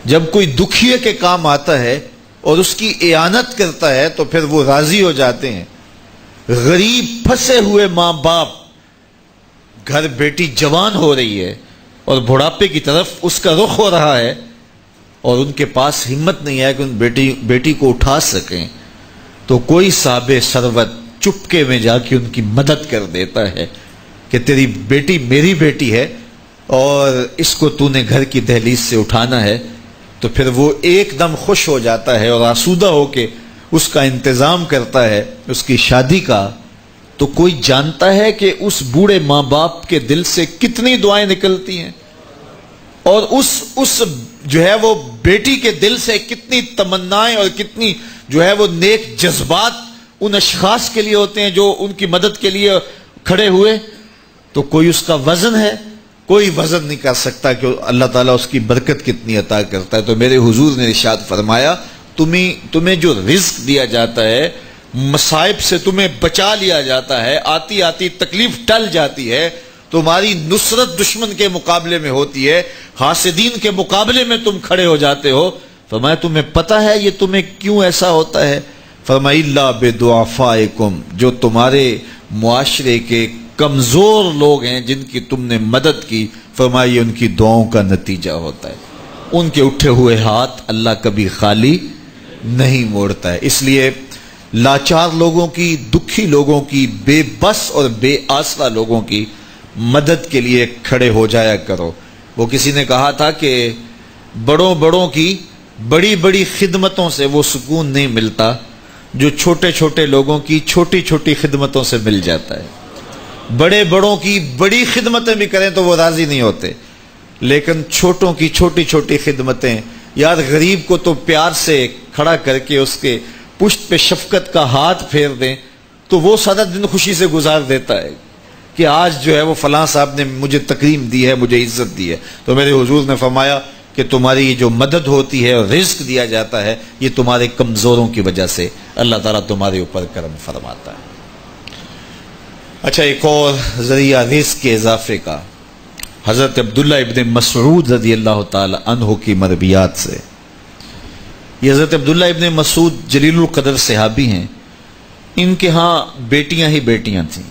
جب کوئی دکھیے کے کام آتا ہے اور اس کی اعانت کرتا ہے تو پھر وہ راضی ہو جاتے ہیں. غریب پھنسے ہوئے ماں باپ، گھر بیٹی جوان ہو رہی ہے اور بڑھاپے کی طرف اس کا رخ ہو رہا ہے اور ان کے پاس ہمت نہیں ہے کہ ان بیٹی کو اٹھا سکیں، تو کوئی صاحب ثروت چپکے میں جا کے ان کی مدد کر دیتا ہے کہ تیری بیٹی میری بیٹی ہے اور اس کو تو نے گھر کی دہلیز سے اٹھانا ہے. تو پھر وہ ایک دم خوش ہو جاتا ہے اور آسودہ ہو کے اس کا انتظام کرتا ہے اس کی شادی کا. تو کوئی جانتا ہے کہ اس بوڑھے ماں باپ کے دل سے کتنی دعائیں نکلتی ہیں اور اس جو ہے وہ بیٹی کے دل سے کتنی تمنائیں اور کتنی جو ہے وہ نیک جذبات ان اشخاص کے لیے ہوتے ہیں جو ان کی مدد کے لیے کھڑے ہوئے. تو کوئی اس کا وزن ہے؟ کوئی وزن نہیں کر سکتا کہ اللہ تعالیٰ اس کی برکت کتنی عطا کرتا ہے. تو میرے حضور نے ارشاد فرمایا تمہیں جو رزق دیا جاتا ہے، مصائب سے تمہیں بچا لیا جاتا ہے، آتی آتی تکلیف ٹل جاتی ہے، تمہاری نصرت دشمن کے مقابلے میں ہوتی ہے، حاسدین کے مقابلے میں تم کھڑے ہو جاتے ہو. فرمایا تمہیں پتہ ہے یہ تمہیں کیوں ایسا ہوتا ہے؟ فرمایا الا بدعفائکم، جو تمہارے معاشرے کے کمزور لوگ ہیں جن کی تم نے مدد کی، فرمایا یہ ان کی دعاؤں کا نتیجہ ہوتا ہے. ان کے اٹھے ہوئے ہاتھ اللہ کبھی خالی نہیں موڑتا ہے. اس لیے لاچار لوگوں کی، دکھی لوگوں کی، بے بس اور بے آسرا لوگوں کی مدد کے لیے کھڑے ہو جایا کرو. وہ کسی نے کہا تھا کہ بڑوں کی بڑی بڑی خدمتوں سے وہ سکون نہیں ملتا جو چھوٹے چھوٹے لوگوں کی چھوٹی چھوٹی خدمتوں سے مل جاتا ہے. بڑوں کی بڑی خدمتیں بھی کریں تو وہ راضی نہیں ہوتے، لیکن چھوٹوں کی چھوٹی چھوٹی خدمتیں، یار غریب کو تو پیار سے کھڑا کر کے اس کے پشت پہ شفقت کا ہاتھ پھیر دیں تو وہ سارا دن خوشی سے گزار دیتا ہے کہ آج جو ہے وہ فلاں صاحب نے مجھے تکریم دی ہے، مجھے عزت دی ہے. تو میرے حضور نے فرمایا کہ تمہاری جو مدد ہوتی ہے اور رزق دیا جاتا ہے یہ تمہارے کمزوروں کی وجہ سے اللہ تعالیٰ تمہارے اوپر کرم فرماتا ہے. اچھا، ایک اور ذریعہ رزق کے اضافے کا حضرت عبداللہ ابن مسعود رضی اللہ تعالی عنہ کی مرویات سے. یہ حضرت عبداللہ ابن مسعود جلیل القدر صحابی ہیں. ان کے ہاں بیٹیاں ہی بیٹیاں تھیں.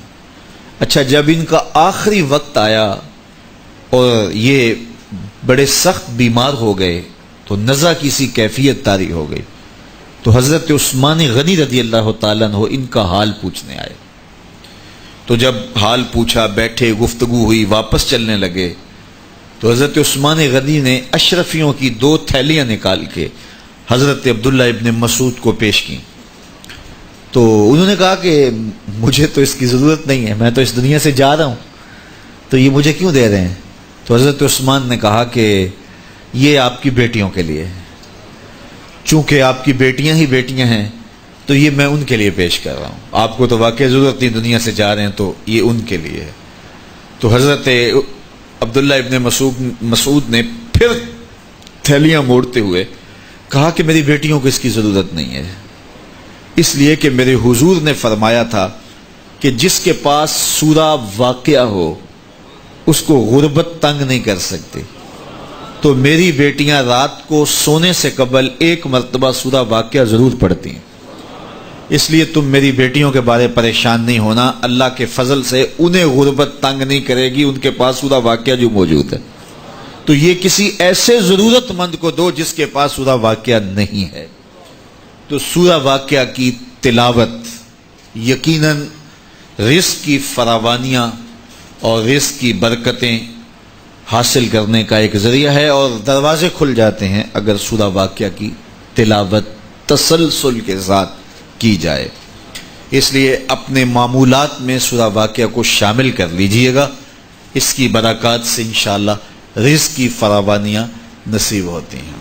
اچھا، جب ان کا آخری وقت آیا اور یہ بڑے سخت بیمار ہو گئے تو نزع کی سی کیفیت طاری ہو گئی، تو حضرت عثمان غنی رضی اللہ تعالیٰ عنہ ان کا حال پوچھنے آئے. تو جب حال پوچھا، بیٹھے، گفتگو ہوئی، واپس چلنے لگے تو حضرت عثمان غنی نے اشرفیوں کی 2 تھیلیاں نکال کے حضرت عبداللہ ابن مسعود کو پیش کی. تو انہوں نے کہا کہ مجھے تو اس کی ضرورت نہیں ہے، میں تو اس دنیا سے جا رہا ہوں، تو یہ مجھے کیوں دے رہے ہیں؟ تو حضرت عثمان نے کہا کہ یہ آپ کی بیٹیوں کے لیے، چونکہ آپ کی بیٹیاں ہی بیٹیاں ہیں تو یہ میں ان کے لیے پیش کر رہا ہوں. آپ کو تو واقعی ضرورت نہیں، دنیا سے جا رہے ہیں تو یہ ان کے لیے ہے. تو حضرت عبداللہ ابن مسعود نے پھر تھیلیاں موڑتے ہوئے کہا کہ میری بیٹیوں کو اس کی ضرورت نہیں ہے، اس لیے کہ میرے حضور نے فرمایا تھا کہ جس کے پاس سورہ واقعہ ہو اس کو غربت تنگ نہیں کر سکتی. تو میری بیٹیاں رات کو سونے سے قبل 1 مرتبہ سورہ واقعہ ضرور پڑھتی ہیں، اس لیے تم میری بیٹیوں کے بارے پریشان نہیں ہونا. اللہ کے فضل سے انہیں غربت تنگ نہیں کرے گی، ان کے پاس سورہ واقعہ جو موجود ہے. تو یہ کسی ایسے ضرورت مند کو دو جس کے پاس سورہ واقعہ نہیں ہے. تو سورہ واقعہ کی تلاوت یقیناً رزق کی فراوانیاں اور رزق کی برکتیں حاصل کرنے کا ایک ذریعہ ہے، اور دروازے کھل جاتے ہیں اگر سورہ واقعہ کی تلاوت تسلسل کے ساتھ کی جائے. اس لیے اپنے معمولات میں سورہ واقعہ کو شامل کر لیجئے گا، اس کی برکات سے انشاءاللہ رزق کی فراوانیاں نصیب ہوتی ہیں.